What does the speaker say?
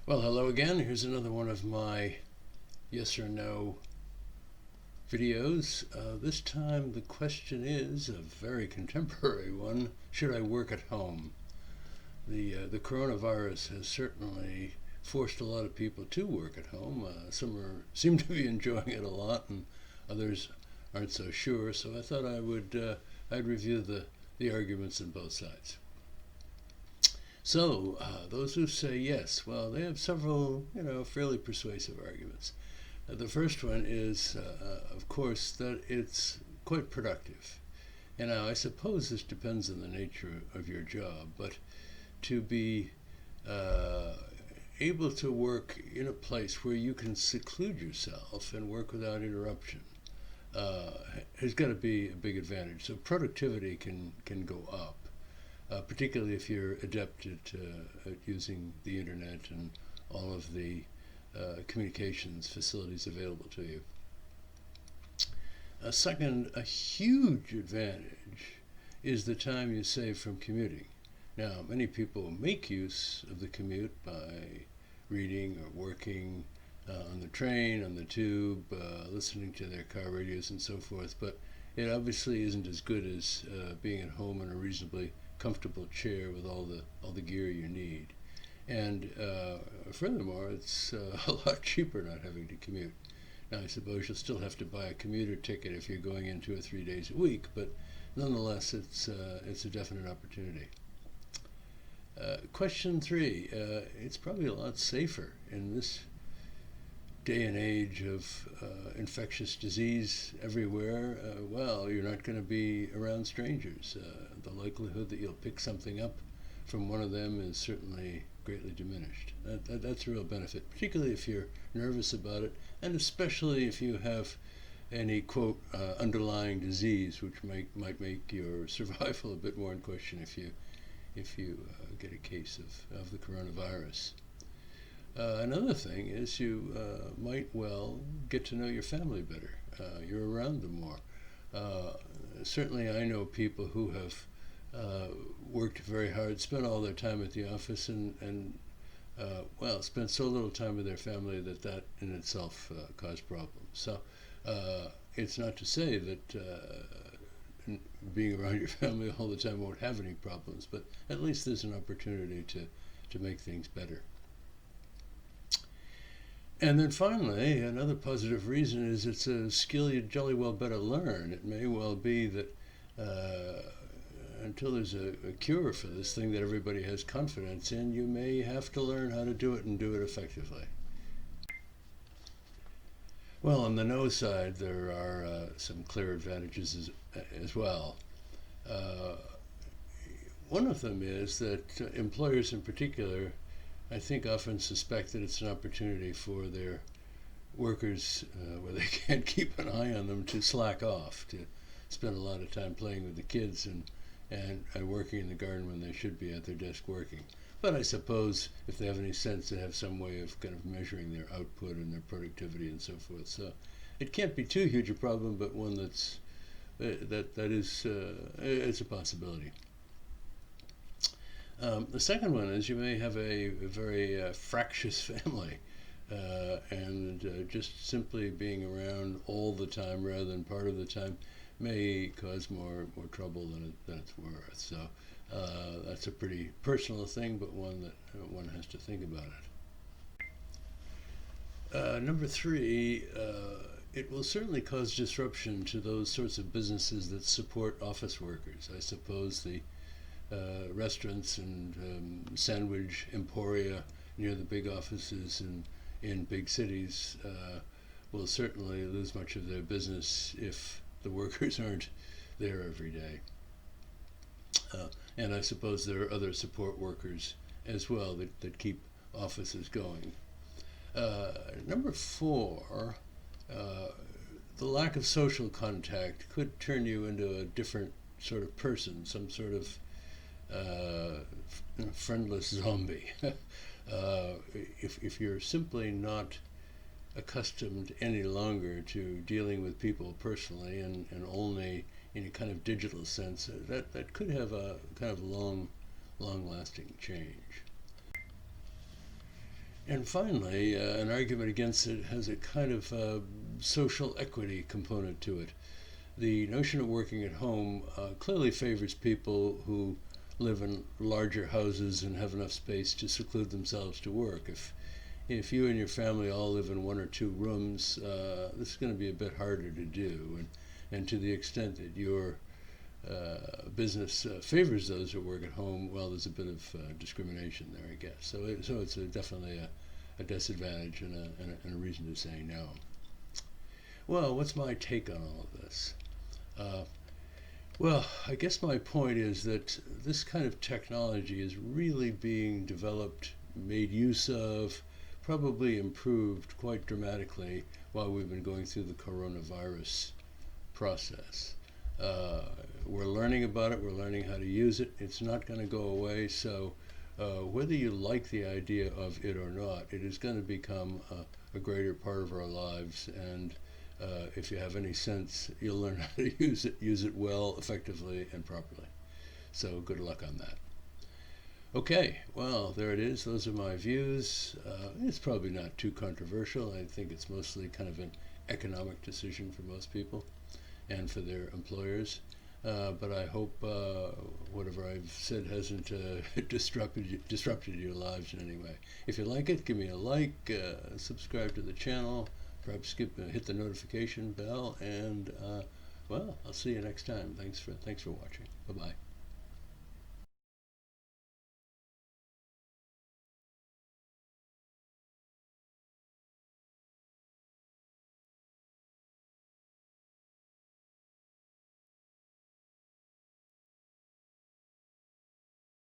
Well, hello again. Here's another one of my yes or no videos. This time the question is a very contemporary one. Should I work at home? The coronavirus has certainly forced a lot of people to work at home. Seem to be enjoying it a lot, and others aren't so sure. So I thought I'd review the arguments on both sides. So, those who say yes, well, they have several, fairly persuasive arguments. The first one is, of course, that it's quite productive. And now, I suppose this depends on the nature of your job, but to be able to work in a place where you can seclude yourself and work without interruption has got to be a big advantage. So productivity can go up. Particularly if you're adept at using the internet and all of the communications facilities available to you. Second, a huge advantage is the time you save from commuting. Now, many people make use of the commute by reading or working on the train, on the tube, listening to their car radios and so forth, but it obviously isn't as good as being at home in a reasonably comfortable chair with all the gear you need. And furthermore, it's a lot cheaper not having to commute. Now, I suppose you'll still have to buy a commuter ticket if you're going in 2 or 3 days a week, but nonetheless, it's a definite opportunity. Question 3, it's probably a lot safer in this day and age of infectious disease everywhere. Well, you're not going to be around strangers. The likelihood that you'll pick something up from one of them is certainly greatly diminished. That's a real benefit, particularly if you're nervous about it, and especially if you have any, quote, underlying disease, which might make your survival a bit more in question if you get a case of the coronavirus. Another thing is you might well get to know your family better. You're around them more. Certainly I know people who have worked very hard, spent all their time at the office, and spent so little time with their family that in itself caused problems. So it's not to say that being around your family all the time won't have any problems, but at least there's an opportunity to make things better. And then finally, another positive reason is it's a skill you'd jolly well better learn. It may well be that until there's a cure for this thing that everybody has confidence in, you may have to learn how to do it and do it effectively. Well, on the no side, there are some clear advantages as well. One of them is that employers in particular, I think, often suspect that it's an opportunity for their workers, where they can't keep an eye on them, to slack off, to spend a lot of time playing with the kids and working in the garden when they should be at their desk working. But I suppose if they have any sense, they have some way of kind of measuring their output and their productivity and so forth. So it can't be too huge a problem, but one that is it's a possibility. The second one is you may have a very fractious family, and just simply being around all the time rather than part of the time may cause more trouble than it's worth. So that's a pretty personal thing, but one that one has to think about it. Number 3, it will certainly cause disruption to those sorts of businesses that support office workers. I suppose the restaurants and sandwich emporia near the big offices in big cities will certainly lose much of their business if the workers aren't there every day. And I suppose there are other support workers as well that keep offices going. Number 4, the lack of social contact could turn you into a different sort of person, some sort of friendless zombie. If you're simply not accustomed any longer to dealing with people personally and only in a kind of digital sense, that could have a kind of long-lasting change. And finally, an argument against it has a kind of social equity component to it. The notion of working at home clearly favors people who live in larger houses and have enough space to seclude themselves to work. If you and your family all live in one or two rooms, this is going to be a bit harder to do. And to the extent that your business favors those who work at home, well, there's a bit of discrimination there, I guess. So it's definitely a disadvantage and a reason to say no. Well, what's my take on all of this? Well, I guess my point is that this kind of technology is really being developed, made use of, probably improved quite dramatically while we've been going through the coronavirus process. We're learning about it, we're learning how to use it. It's not going to go away, so whether you like the idea of it or not, it is going to become a greater part of our lives, and if you have any sense, you'll learn how to use it well, effectively, and properly. So good luck on that. Okay, well, there it is. Those are my views. It's probably not too controversial. I think it's mostly kind of an economic decision for most people and for their employers. But I hope whatever I've said hasn't disrupted your lives in any way. If you like it, give me a like, subscribe to the channel, perhaps hit the notification bell, and well, I'll see you next time. Thanks for watching. Bye-bye.